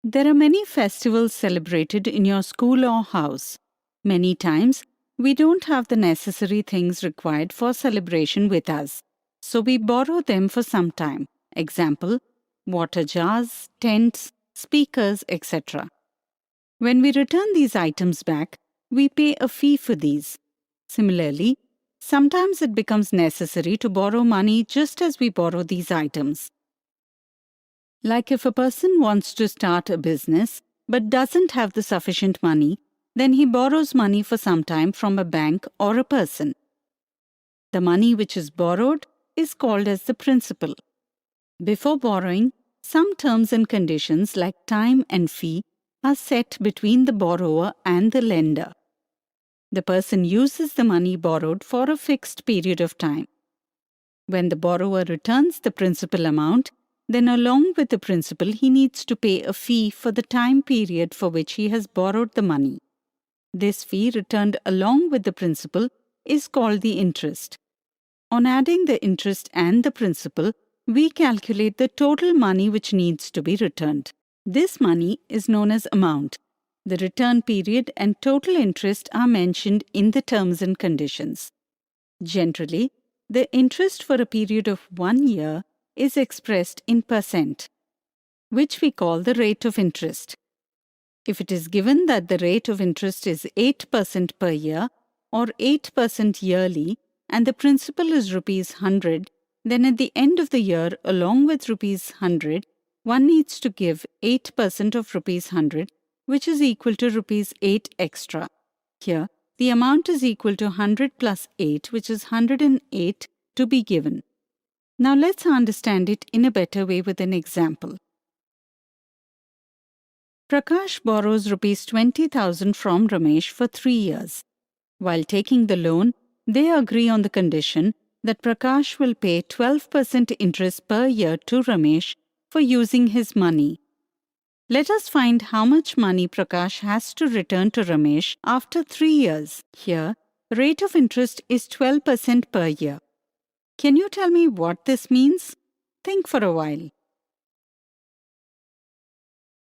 There are many festivals celebrated in your school or house. Many times, we don't have the necessary things required for celebration with us, so we borrow them for some time. Example, water jars, tents, speakers, etc. When we return these items back, we pay a fee for these. Similarly, sometimes it becomes necessary to borrow money just as we borrow these items. Like if a person wants to start a business but doesn't have the sufficient money, then he borrows money for some time from a bank or a person. The money which is borrowed is called as the principal. Before borrowing, some terms and conditions like time and fee are set between the borrower and the lender. The person uses the money borrowed for a fixed period of time. When the borrower returns the principal amount, then along with the principal, he needs to pay a fee for the time period for which he has borrowed the money. This fee returned along with the principal is called the interest. On adding the interest and the principal, we calculate the total money which needs to be returned. This money is known as amount. The return period and total interest are mentioned in the terms and conditions. Generally, the interest for a period of 1 year is expressed in percent, which we call the rate of interest. If it is given that the rate of interest is 8% per year or 8% yearly and the principal is rupees 100, then at the end of the year, along with rupees 100, one needs to give 8% of rupees 100, which is equal to rupees 8 extra. Here, the amount is equal to 100 plus 8, which is 108 to be given. Now let's understand it in a better way with an example. Prakash borrows rupees 20,000 from Ramesh for 3 years. While taking the loan, they agree on the condition that Prakash will pay 12% interest per year to Ramesh for using his money. Let us find how much money Prakash has to return to Ramesh after 3 years. Here, the rate of interest is 12% per year. Can you tell me what this means? Think for a while.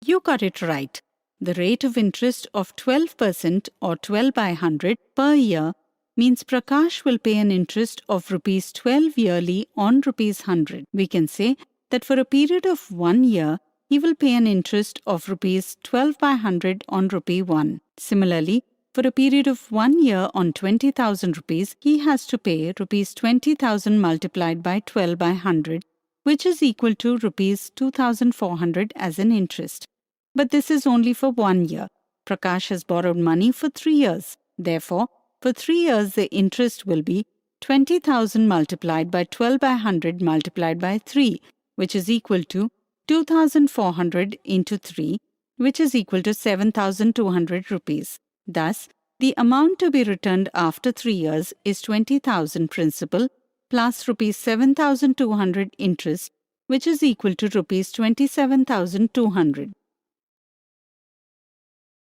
You got it right. The rate of interest of 12% or 12 by 100 per year means Prakash will pay an interest of rupees 12 yearly on rupees 100. We can say that for a period of 1 year, he will pay an interest of rupees 12 by 100 on rupee 1. Similarly, for a period of 1 year on 20,000 rupees, he has to pay rupees 20,000 multiplied by 12 by 100, which is equal to rupees 2,400 as an interest. But this is only for 1 year. Prakash has borrowed money for 3 years. Therefore, for 3 years, the interest will be 20,000 multiplied by 12 by 100 multiplied by 3, which is equal to 2,400 into 3, which is equal to 7,200 rupees. Thus, the amount to be returned after 3 years is 20,000 principal plus rupees 7,200 interest, which is equal to rupees 27,200.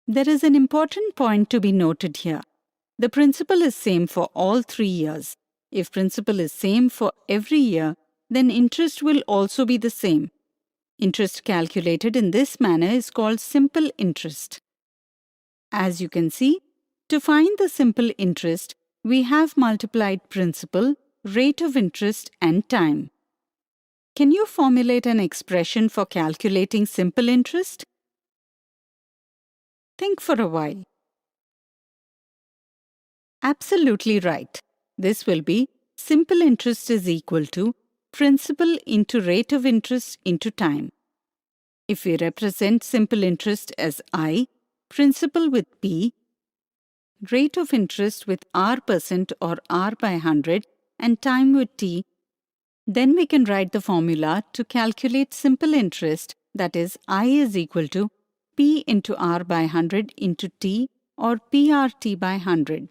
There is an important point to be noted here. The principal is same for all 3 years. If principal is same for every year, then interest will also be the same. Interest calculated in this manner is called simple interest. As you can see, to find the simple interest, we have multiplied principal, rate of interest, and time. Can you formulate an expression for calculating simple interest? Think for a while. Absolutely right. This will be simple interest is equal to principal into rate of interest into time. If we represent simple interest as I, principal with P, rate of interest with R% or R by 100, and time with T, then we can write the formula to calculate simple interest, that is, I is equal to P into R by 100 into T or PRT by 100.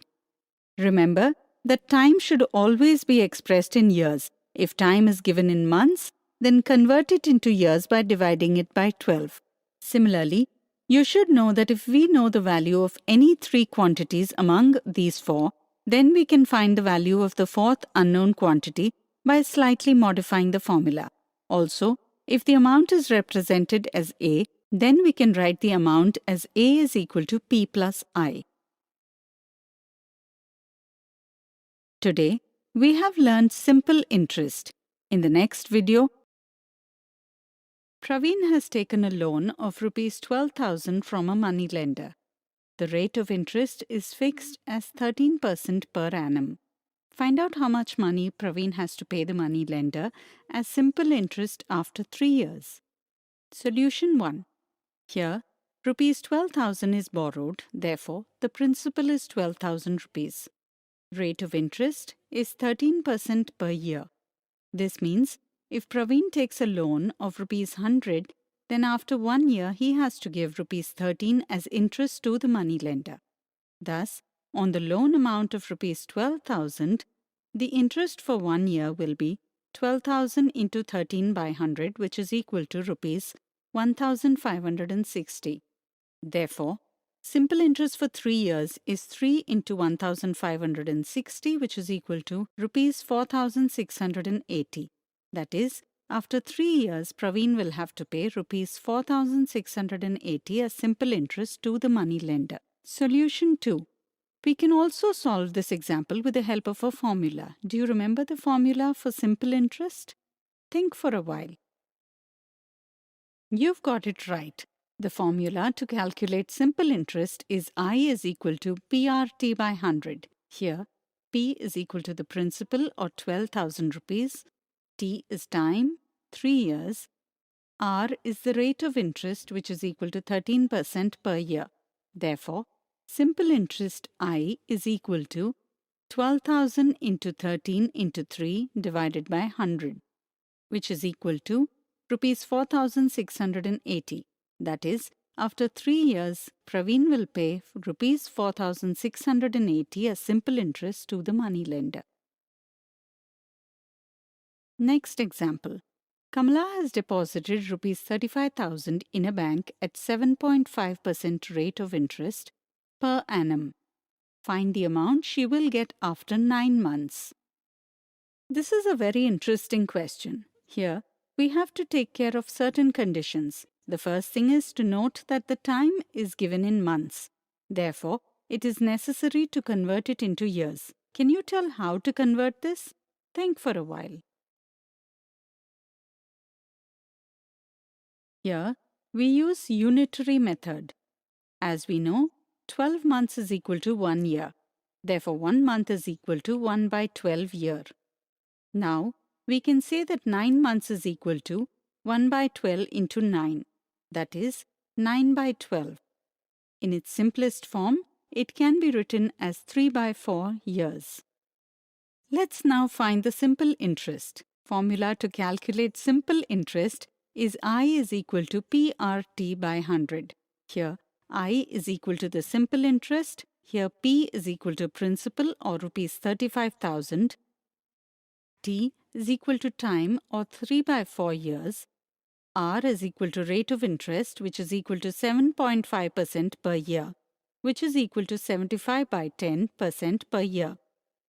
Remember that time should always be expressed in years. If time is given in months, then convert it into years by dividing it by 12. Similarly, you should know that if we know the value of any 3 quantities among these 4, then we can find the value of the 4th unknown quantity by slightly modifying the formula. Also, if the amount is represented as A, Then we can write the amount as A is equal to P plus I. Today, we have learned simple interest. In the next video, Praveen has taken a loan of Rs 12,000 from a moneylender. The rate of interest is fixed as 13% per annum. Find out how much money Praveen has to pay the moneylender as simple interest after 3 years. Solution 1. Here, Rs 12,000 is borrowed, therefore, the principal is 12,000 rupees. Rate of interest is 13% per year. This means if Praveen takes a loan of Rs 100, then after 1 year he has to give Rs 13 as interest to the moneylender. Thus, on the loan amount of Rs 12,000, the interest for 1 year will be 12,000 into 13 by 100, which is equal to Rs 1,560. Therefore, simple interest for 3 years is 3 into 1,560, which is equal to Rs 4,680. That is, after 3 years, Praveen will have to pay Rs 4,680 as simple interest to the moneylender. Solution 2. We can also solve this example with the help of a formula. Do you remember the formula for simple interest? Think for a while. You've got it right. The formula to calculate simple interest is I is equal to PRT by 100. Here, P is equal to the principal or 12,000 rupees. T is time, 3 years. R is the rate of interest, which is equal to 13% per year. Therefore, simple interest I is equal to 12,000 into 13 into 3 divided by 100, which is equal to Rs 4,680. That is, after 3 years, Praveen will pay Rs 4,680 as simple interest to the moneylender. Next example. Kamala has deposited Rs 35,000 in a bank at 7.5% rate of interest per annum. Find the amount she will get after 9 months. This is a very interesting question. Here, we have to take care of certain conditions. The first thing is to note that the time is given in months. Therefore, it is necessary to convert it into years. Can you tell how to convert this? Think for a while. Here, we use unitary method. As we know, 12 months is equal to 1 year. Therefore, 1 month is equal to 1 by 12 year. Now, we can say that 9 months is equal to 1 by 12 into 9. That is 9 by 12. In its simplest form, it can be written as 3 by 4 years. Let's now find the simple interest. Formula to calculate simple interest is I is equal to PRT by 100. Here, I is equal to the simple interest. Here, P is equal to principal or Rs 35,000. T is equal to time or 3 by 4 years. R is equal to rate of interest, which is equal to 7.5% per year, which is equal to 75 by 10% per year,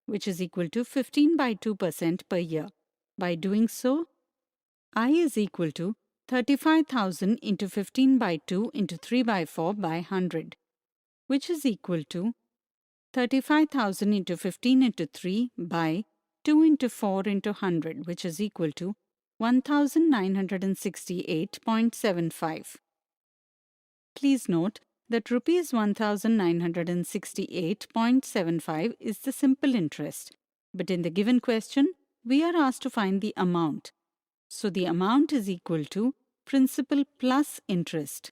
which is equal to 15 by 2% per year. By doing so, I is equal to 35,000 into 15 by 2 into 3 by 4 by 100, which is equal to 35,000 into 15 into 3 by 2 into 4 into 100, which is equal to 1,968.75. Please note that Rs 1,968.75 is the simple interest, but in the given question, we are asked to find the amount. So the amount is equal to principal plus interest.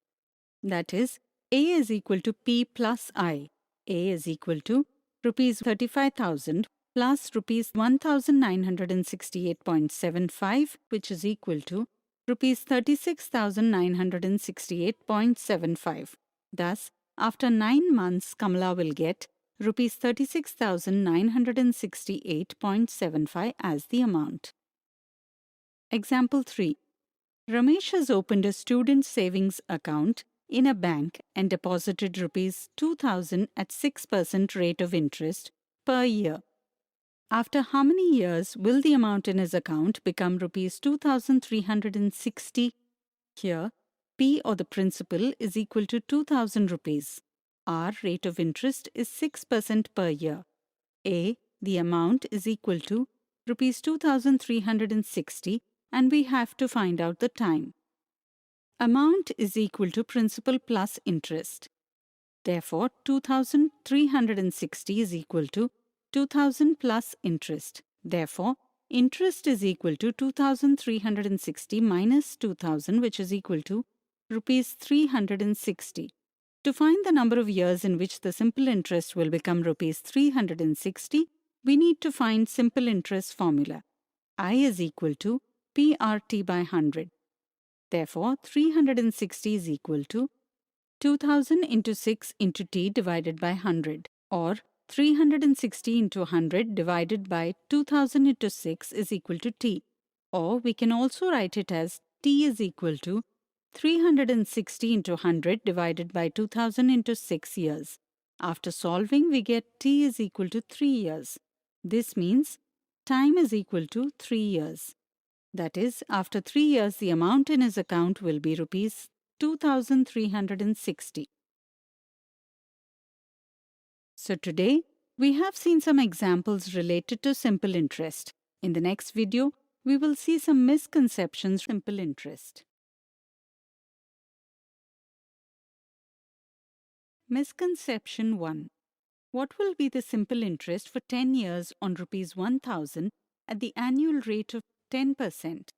That is, A is equal to P plus I. A is equal to Rs 35,000 plus Rs 1,968.75, which is equal to Rs 36,968.75. Thus, after 9 months, Kamala will get Rs 36,968.75 as the amount. Example 3. Ramesh has opened a student savings account in a bank and deposited Rs 2,000 at 6% rate of interest per year. After how many years will the amount in his account become Rs 2,360? Here, P or the principal is equal to 2000 rupees. Our rate of interest is 6% per year. A, the amount is equal to rupees 2360 and we have to find out the time. Amount is equal to principal plus interest. Therefore, 2360 is equal to 2000 plus interest. Therefore, interest is equal to 2360 minus 2000, which is equal to rupees 360. To find the number of years in which the simple interest will become rupees 360, we need to find simple interest formula. I is equal to PRT by 100. Therefore, 360 is equal to 2000 into 6 into t divided by 100, or 360 into 100 divided by 2000 into 6 is equal to t. Or we can also write it as t is equal to 360 into 100 divided by 2000 into 6 years. After solving, we get t is equal to 3 years. This means time is equal to 3 years. That is, after 3 years, the amount in his account will be rupees 2360. So today, we have seen some examples related to simple interest. In the next video, we will see some misconceptions of simple interest. Misconception 1. What will be the simple interest for 10 years on rupees 1000 at the annual rate of 10%?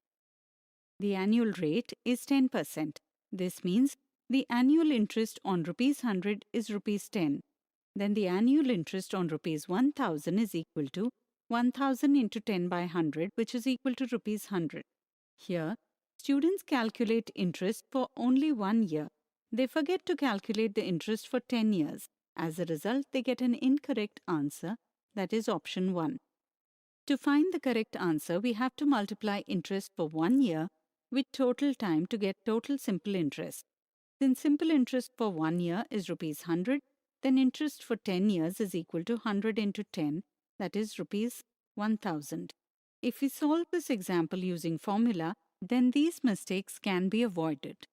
The annual rate is 10%. This means the annual interest on rupees 100 is rupees 10. Then the annual interest on rupees 1000 is equal to 1000 into 10 by 100, which is equal to rupees 100. Here, students calculate interest for only 1 year. They forget to calculate the interest for 10 years. As a result, they get an incorrect answer, that is option 1. To find the correct answer, we have to multiply interest for 1 year with total time to get total simple interest. Since simple interest for 1 year is rupees 100, then interest for 10 years is equal to 100 into 10, that is rupees 1000. If we solve this example using formula, then these mistakes can be avoided.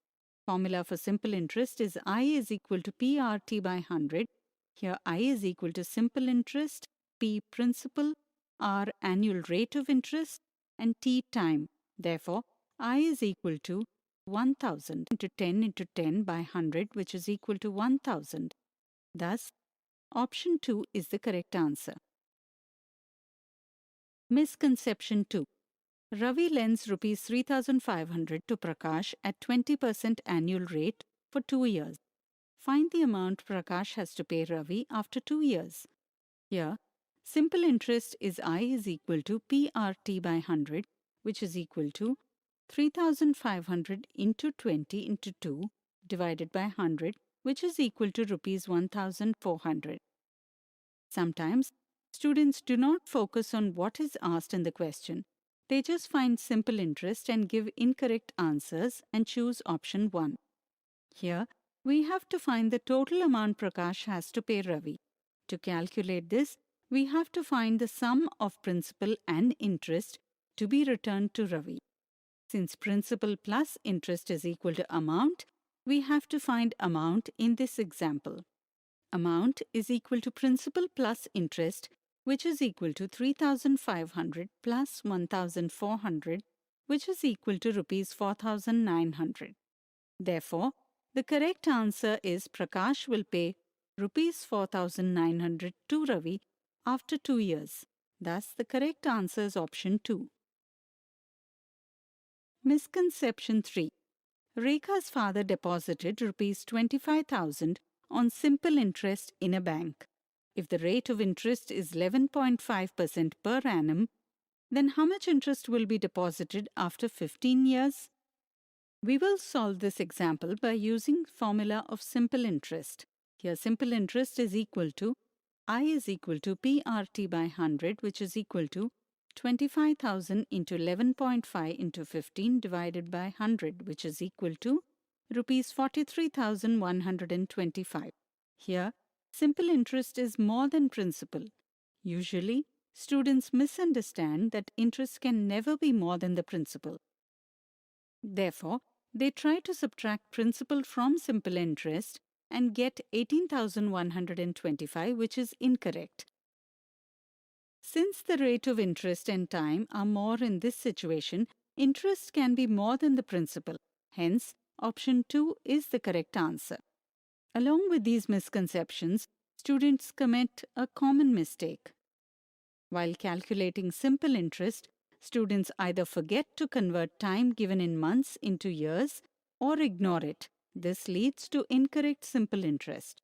Formula for simple interest is I is equal to PRT by 100. Here I is equal to simple interest, P principal, R annual rate of interest, and T time. Therefore, I is equal to 1000 into 10 by 100, which is equal to 1000. Thus, option 2 is the correct answer. Misconception 2. Ravi lends rupees 3500 to Prakash at 20% annual rate for 2 years. Find the amount Prakash has to pay Ravi after 2 years. Here, simple interest is I is equal to PRT by 100, which is equal to 3500 into 20 into 2 divided by 100, which is equal to rupees 1400. Sometimes, students do not focus on what is asked in the question. They just find simple interest and give incorrect answers and choose option 1. Here, we have to find the total amount Prakash has to pay Ravi. To calculate this, we have to find the sum of principal and interest to be returned to Ravi. Since principal plus interest is equal to amount, we have to find amount in this example. Amount is equal to principal plus interest, which is equal to 3500 plus 1400, which is equal to rupees 4900. Therefore, the correct answer is Prakash will pay rupees 4900 to Ravi after 2 years. Thus, the correct answer is option 2. Misconception 3. Rekha's father deposited rupees 25,000 on simple interest in a bank. If the rate of interest is 11.5% per annum, then how much interest will be deposited after 15 years? We will solve this example by using formula of simple interest. Here simple interest is equal to I is equal to PRT by 100, which is equal to 25,000 into 11.5 into 15 divided by 100, which is equal to rupees 43,125. Here, simple interest is more than principal. Usually, students misunderstand that interest can never be more than the principal. Therefore, They try to subtract principal from simple interest and get 18,125, which is incorrect. Since the rate of interest and time are more in this situation, interest can be more than the principal. Hence, option 2 is the correct answer. Along with these misconceptions, students commit a common mistake. While calculating simple interest, students either forget to convert time given in months into years or ignore it. This leads to incorrect simple interest.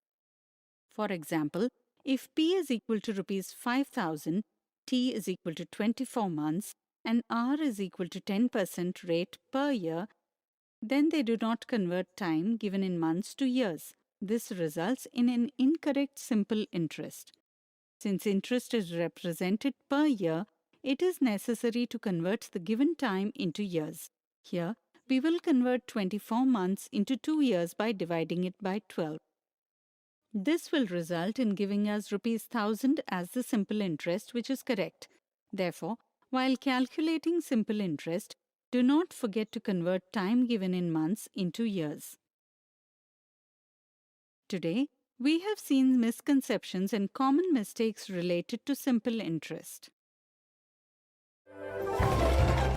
For example, if P is equal to rupees 5,000, T is equal to 24 months, and R is equal to 10% rate per year, then they do not convert time given in months to years. This results in an incorrect simple interest. Since interest is represented per year, it is necessary to convert the given time into years. Here, we will convert 24 months into 2 years by dividing it by 12. This will result in giving us rupees 1,000 as the simple interest, which is correct. Therefore, while calculating simple interest, do not forget to convert time given in months into years. Today, we have seen misconceptions and common mistakes related to simple interest.